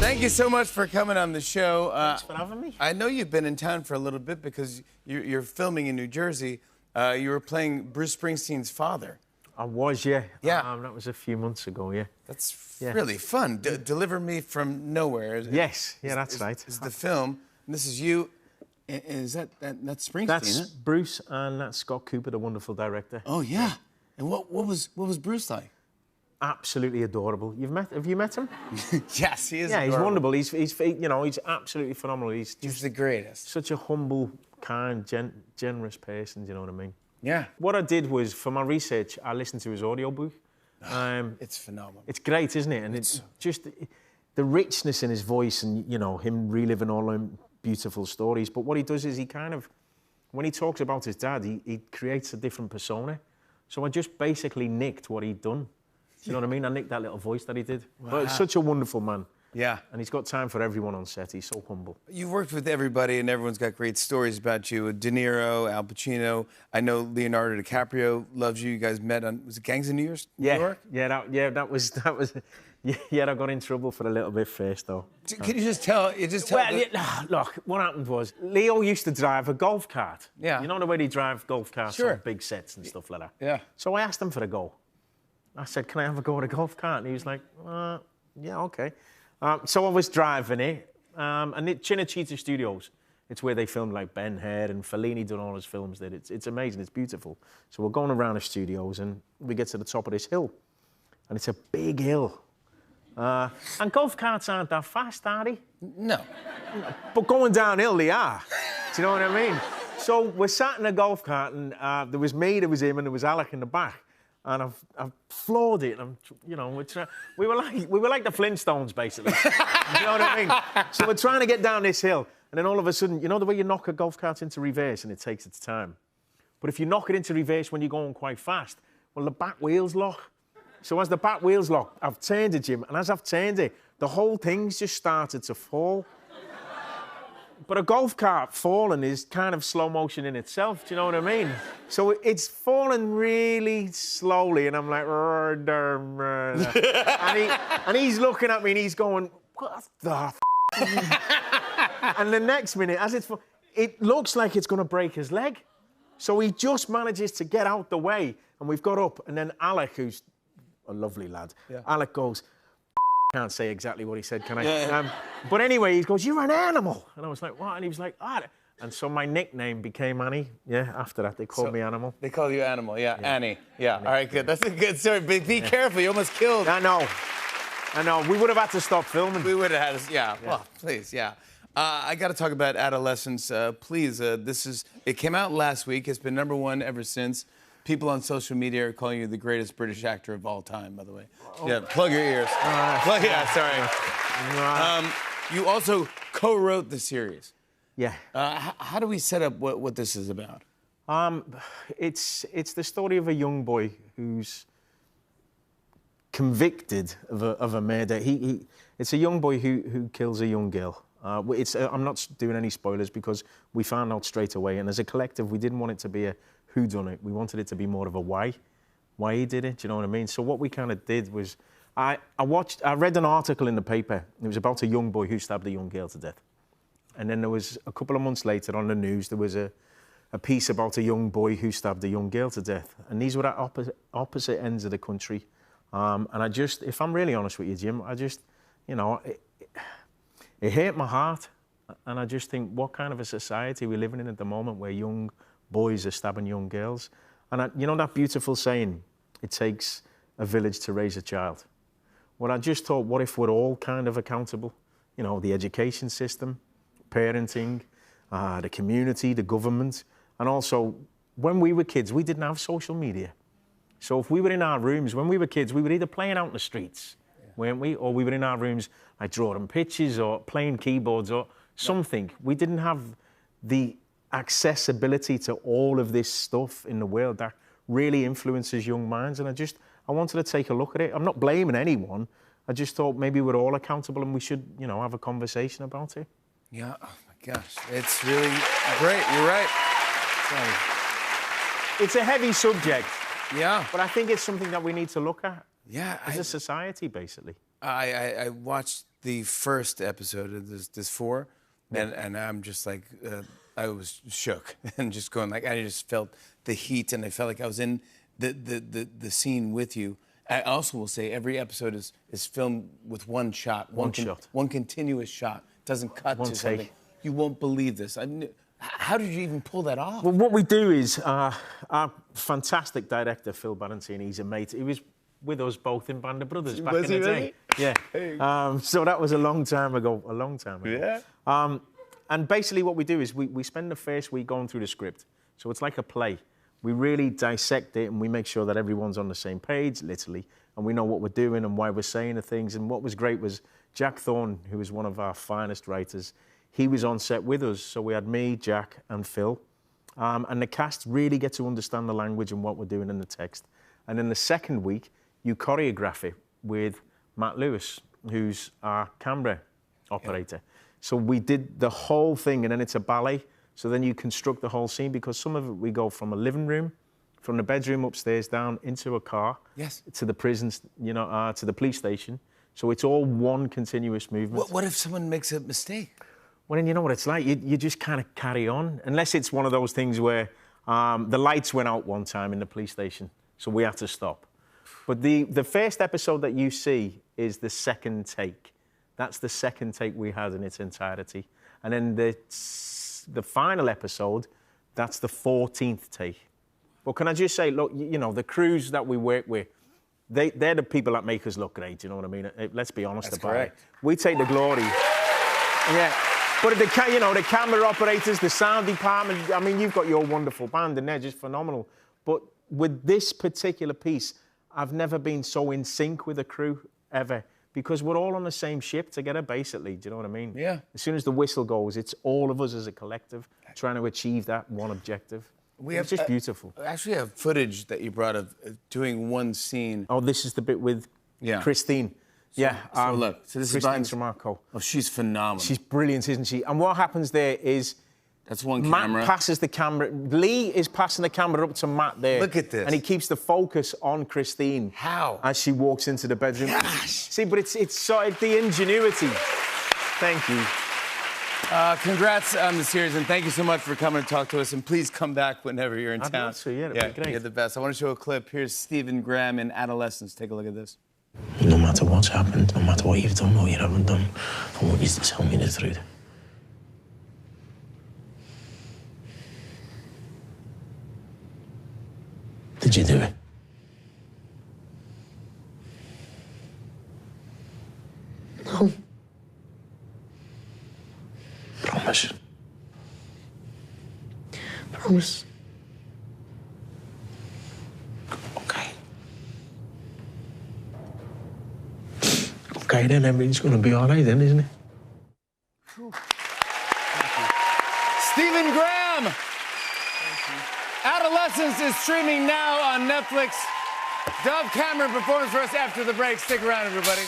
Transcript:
Thank you so much for coming on the show. Thanks for having me. I know you've been in town for a little bit because you're filming in New Jersey. You were playing Bruce Springsteen's father. I was, yeah. Yeah. That was a few months ago, yeah. That's really fun. Deliver Me from Nowhere. Yes, that's right. Is the film. And this is you. Is that's Springsteen? That's huh? Bruce, and that's Scott Cooper, the wonderful director. Oh yeah. And what was Bruce like? Absolutely adorable. Have you met him? Yes, he is. Yeah, adorable. he's wonderful. He's absolutely phenomenal. He's the greatest. such a humble, kind, generous person. Do you know what I mean? Yeah. What I did was, for my research, I listened to his audiobook. It's phenomenal. It's great, isn't it? And it's just the richness in his voice, and him reliving all them beautiful stories. But what he does is when he talks about his dad, he creates a different persona. So I just basically nicked what he'd done. You know what I mean? I nicked that little voice that he did. Wow. But it's such a wonderful man. Yeah. And he's got time for everyone on set. He's so humble. You've worked with everybody, and everyone's got great stories about you. De Niro, Al Pacino. I know Leonardo DiCaprio loves you. You guys met on, was it Gangs of New York? That was. Yeah, I got in trouble for a little bit first, though. Can you just tell? Look, what happened was Leo used to drive a golf cart. Yeah. You know the way they drive golf carts Sure. on big sets and stuff like that? Yeah. So I asked him for a go. I said, can I have a go at a golf cart? And he was like, yeah, OK. So I was driving it, and it's Cinecittà Studios. It's where they filmed like Ben-Hur, and Fellini done all his films there. It's amazing, it's beautiful. So we're going around the studios, and we get to the top of this hill. And it's a big hill. And golf carts aren't that fast, are they? No. But going downhill, they are. Do you know what I mean? So we're sat in a golf cart, and there was me, there was him, and there was Alec in the back. And I've floored it. And we were like the Flintstones, basically. You know what I mean? So we're trying to get down this hill, and then all of a sudden, you know the way you knock a golf cart into reverse, and it takes its time. But if you knock it into reverse when you're going quite fast, well, the back wheels lock. So as the back wheels lock, I've turned it, Jim, and as I've turned it, the whole thing's just started to fall. But a golf cart falling is kind of slow motion in itself, do you know what I mean? So it's falling really slowly, and I'm like... and he's looking at me, and he's going, what the f***? And the next minute, it looks like it's going to break his leg. So he just manages to get out the way, and we've got up, and then Alec, who's a lovely lad, Alec goes... can't say exactly what he said, can I? Yeah. But anyway, he goes, you're an animal. And I was like, what? And he was like, ah. And so my nickname became Annie. Yeah, after that, they called me Animal. They call you Animal, yeah. Annie. Yeah, all right, good. That's a good story. But be careful, you almost killed. I know. We would have had to stop filming. We would have had to, yeah. Well, please, yeah. I got to talk about Adolescence. Please, it came out last week. It's been #1 ever since. People on social media are calling you the greatest British actor of all time, by the way. Oh. Yeah, plug your ears. Sorry. You also co-wrote the series. Yeah. How do we set up what this is about? It's the story of a young boy who's convicted of a murder. It's a young boy who kills a young girl. I'm not doing any spoilers because we found out straight away, and as a collective, we didn't want it to be a whodunit. We wanted it to be more of a why he did it. Do you know what I mean? So what we kind of did was, I read an article in the paper. It was about a young boy who stabbed a young girl to death. And then there was, a couple of months later on the news, there was a piece about a young boy who stabbed a young girl to death. And these were at opposite ends of the country. And if I'm really honest with you, Jim, it hurt my heart. And I just think, what kind of a society we're living in at the moment where young boys are stabbing young girls? And you know that beautiful saying, it takes a village to raise a child? Well, I just thought, what if we're all kind of accountable? You know, the education system, parenting, the community, the government. And also, when we were kids, we didn't have social media. So if we were in our rooms, when we were kids, we were either playing out in the streets, weren't we? Or we were in our rooms, like drawing pictures or playing keyboards or something. We didn't have the accessibility to all of this stuff in the world that really influences young minds. And I wanted to take a look at it. I'm not blaming anyone. I just thought maybe we're all accountable and we should, have a conversation about it. Yeah, oh my gosh. It's really great. You're right. Sorry. It's a heavy subject. Yeah. But I think it's something that we need to look at. Yeah. As a society, basically. I watched the first episode of this 4, and I'm just like, I was shook and just going like, I just felt the heat, and I felt like I was in the scene with you. I also will say every episode is filmed with one shot, one continuous shot. Doesn't cut one to take. something. You won't believe this. How did you even pull that off? Well, what we do is our fantastic director, Phil Barentini, he's a mate. He was with us both in Band of Brothers back in the day. Yeah. Hey. So that was a long time ago. Yeah. And basically what we do is we spend the first week going through the script. So it's like a play. We really dissect it and we make sure that everyone's on the same page, literally, and we know what we're doing and why we're saying the things. And what was great was Jack Thorne, who was one of our finest writers, he was on set with us. So we had me, Jack, and Phil. And the cast really get to understand the language and what we're doing in the text. And then the second week, you choreograph it with Matt Lewis, who's our camera operator. Yeah. So we did the whole thing, and then it's a ballet. So then you construct the whole scene, because some of it we go from a living room, from the bedroom upstairs down into a car, yes, to the prisons, to the police station. So it's all one continuous movement. What if someone makes a mistake? Well, then you know what it's like. You just kind of carry on, unless it's one of those things where the lights went out one time in the police station, so we had to stop. But the first episode that you see is the second take. That's the second take we had in its entirety. And then the final episode, that's the 14th take. But can I just say, look, the crews that we work with, they're the people that make us look great, you know what I mean? Let's be honest That's about correct. it. We take the glory. Yeah. But the camera operators, the sound department, I mean, you've got your wonderful band and they're just phenomenal. But with this particular piece, I've never been so in sync with a crew ever, because we're all on the same ship together, basically. Do you know what I mean? Yeah. As soon as the whistle goes, it's all of us as a collective trying to achieve that one objective. It's just beautiful. I actually have footage that you brought of doing one scene. Oh, this is the bit with Christine. So look, so this Christine is Tramarco. Oh, she's phenomenal. She's brilliant, isn't she? And what happens there is that's one Matt camera. passes the camera. Lee is passing the camera up to Matt there. Look at this. And he keeps the focus on Christine. How? As she walks into the bedroom. Gosh. See, but it's the ingenuity. Thank you. Congrats on the series, and thank you so much for coming to talk to us. And please come back whenever you're in town. Love to, yeah, that'd be great. You're the best. I want to show a clip. Here's Stephen Graham in Adolescence. Take a look at this. No matter what's happened, no matter what you've done or you haven't done, I want you to tell me the truth. Did you do it? No. Promise. Promise. Okay. Okay, then everything's gonna be all right then, isn't it? Stephen Graham! Adolescence is streaming now on Netflix. Dove Cameron performs for us after the break. Stick around, everybody.